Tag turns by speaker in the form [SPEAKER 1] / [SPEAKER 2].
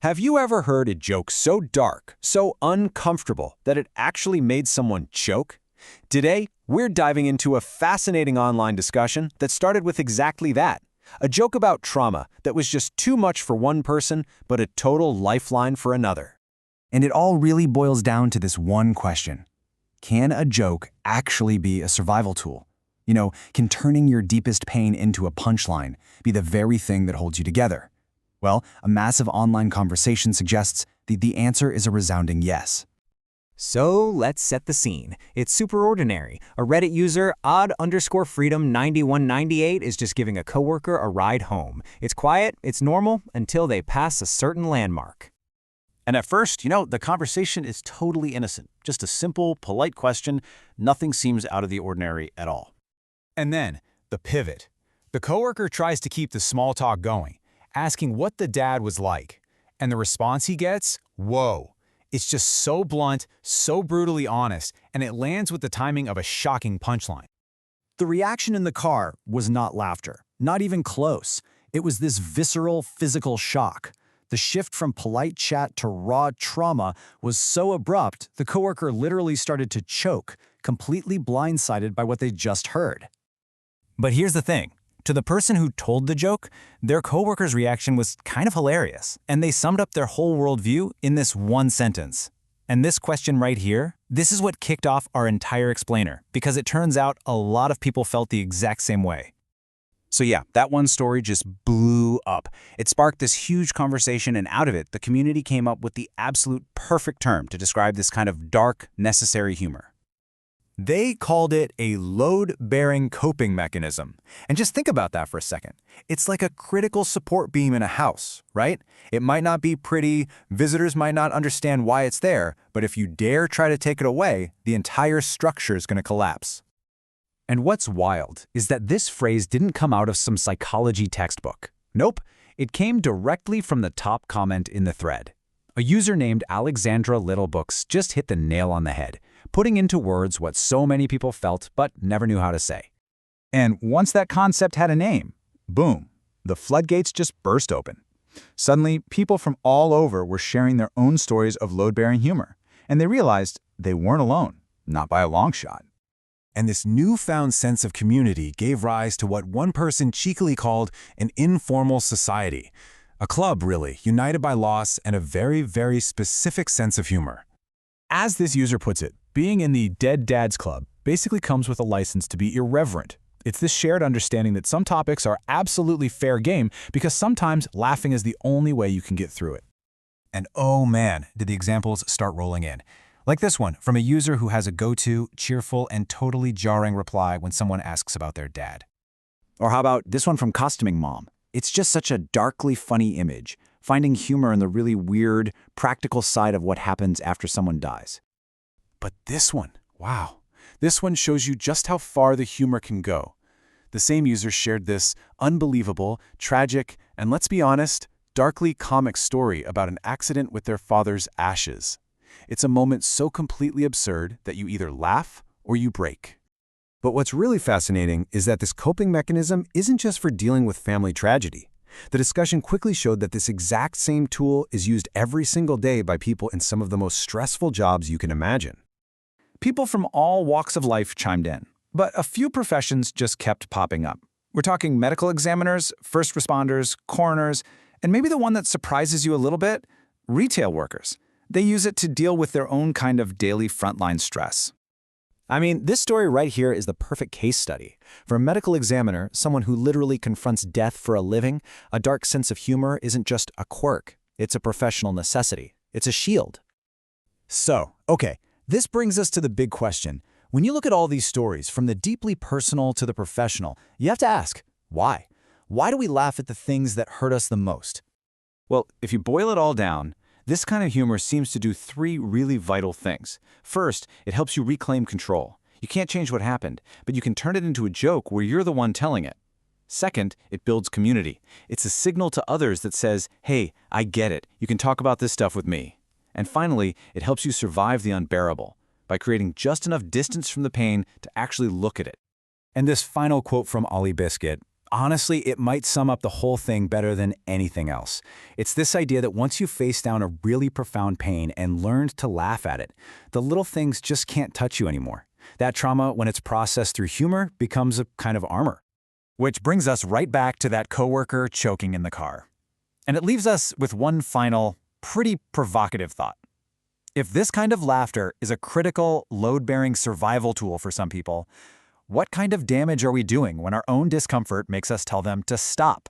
[SPEAKER 1] Have you ever heard a joke so dark, so uncomfortable, that it actually made someone choke? Today, we're diving into a fascinating online discussion that started with exactly that. A joke about trauma that was just too much for one person, but a total lifeline for another.
[SPEAKER 2] And it all really boils down to this one question. Can a joke actually be a survival tool? Can turning your deepest pain into a punchline be the very thing that holds you together? Well, a massive online conversation suggests that the answer is a resounding yes.
[SPEAKER 3] So let's set the scene. It's super ordinary. A Reddit user, odd_freedom9198, is just giving a coworker a ride home. It's quiet, it's normal, until they pass a certain landmark.
[SPEAKER 4] And at first, the conversation is totally innocent. Just a simple, polite question. Nothing seems out of the ordinary at all.
[SPEAKER 5] And then, the pivot. The coworker tries to keep the small talk going, asking what the dad was like. And the response he gets? Whoa. It's just so blunt, so brutally honest, and it lands with the timing of a shocking punchline.
[SPEAKER 2] The reaction in the car was not laughter, not even close. It was this visceral, physical shock. The shift from polite chat to raw trauma was so abrupt, the coworker literally started to choke, completely blindsided by what they just heard.
[SPEAKER 6] But here's the thing. To the person who told the joke, their coworker's reaction was kind of hilarious, and they summed up their whole worldview in this one sentence. And this question right here, this is what kicked off our entire explainer, because it turns out a lot of people felt the exact same way.
[SPEAKER 1] So yeah, that one story just blew up. It sparked this huge conversation, and out of it, the community came up with the absolute perfect term to describe this kind of dark, necessary humor.
[SPEAKER 6] They called it a load-bearing coping mechanism. And just think about that for a second. It's like a critical support beam in a house, right? It might not be pretty, visitors might not understand why it's there, but if you dare try to take it away, the entire structure is going to collapse.
[SPEAKER 1] And what's wild is that this phrase didn't come out of some psychology textbook. Nope, it came directly from the top comment in the thread. A user named Alexandra Littlebooks just hit the nail on the head, putting into words what so many people felt but never knew how to say.
[SPEAKER 5] And once that concept had a name, boom, the floodgates just burst open. Suddenly, people from all over were sharing their own stories of load-bearing humor, and they realized they weren't alone, not by a long shot.
[SPEAKER 7] And this newfound sense of community gave rise to what one person cheekily called an informal society. A club, really, united by loss and a very, very specific sense of humor.
[SPEAKER 5] As this user puts it, being in the Dead Dads Club basically comes with a license to be irreverent. It's this shared understanding that some topics are absolutely fair game because sometimes laughing is the only way you can get through it.
[SPEAKER 7] And oh man, did the examples start rolling in. Like this one from a user who has a go-to, cheerful, and totally jarring reply when someone asks about their dad.
[SPEAKER 2] Or how about this one from Costuming Mom? It's just such a darkly funny image, finding humor in the really weird, practical side of what happens after someone dies.
[SPEAKER 7] But this one, wow. This one shows you just how far the humor can go. The same user shared this unbelievable, tragic, and let's be honest, darkly comic story about an accident with their father's ashes. It's a moment so completely absurd that you either laugh or you break.
[SPEAKER 1] But what's really fascinating is that this coping mechanism isn't just for dealing with family tragedy. The discussion quickly showed that this exact same tool is used every single day by people in some of the most stressful jobs you can imagine.
[SPEAKER 5] People from all walks of life chimed in, but a few professions just kept popping up. We're talking medical examiners, first responders, coroners, and maybe the one that surprises you a little bit, retail workers. They use it to deal with their own kind of daily frontline stress.
[SPEAKER 1] I mean, this story right here is the perfect case study. For a medical examiner, someone who literally confronts death for a living, a dark sense of humor isn't just a quirk. It's a professional necessity. It's a shield.
[SPEAKER 2] So, okay, this brings us to the big question. When you look at all these stories, from the deeply personal to the professional, you have to ask, why? Why do we laugh at the things that hurt us the most?
[SPEAKER 4] Well, if you boil it all down, this kind of humor seems to do three really vital things. First, it helps you reclaim control. You can't change what happened, but you can turn it into a joke where you're the one telling it. Second, it builds community. It's a signal to others that says, hey, I get it. You can talk about this stuff with me. And finally, it helps you survive the unbearable by creating just enough distance from the pain to actually look at it.
[SPEAKER 7] And this final quote from Ollie Biscuit,
[SPEAKER 6] Honestly, it might sum up the whole thing better than anything else. It's this idea that once you face down a really profound pain and learned to laugh at it, the little things just can't touch you anymore. That trauma, when it's processed through humor, becomes a kind of armor.
[SPEAKER 2] Which brings us right back to that coworker choking in the car. And it leaves us with one final, pretty provocative thought. If this kind of laughter is a critical, load-bearing survival tool for some people, what kind of damage are we doing when our own discomfort makes us tell them to stop?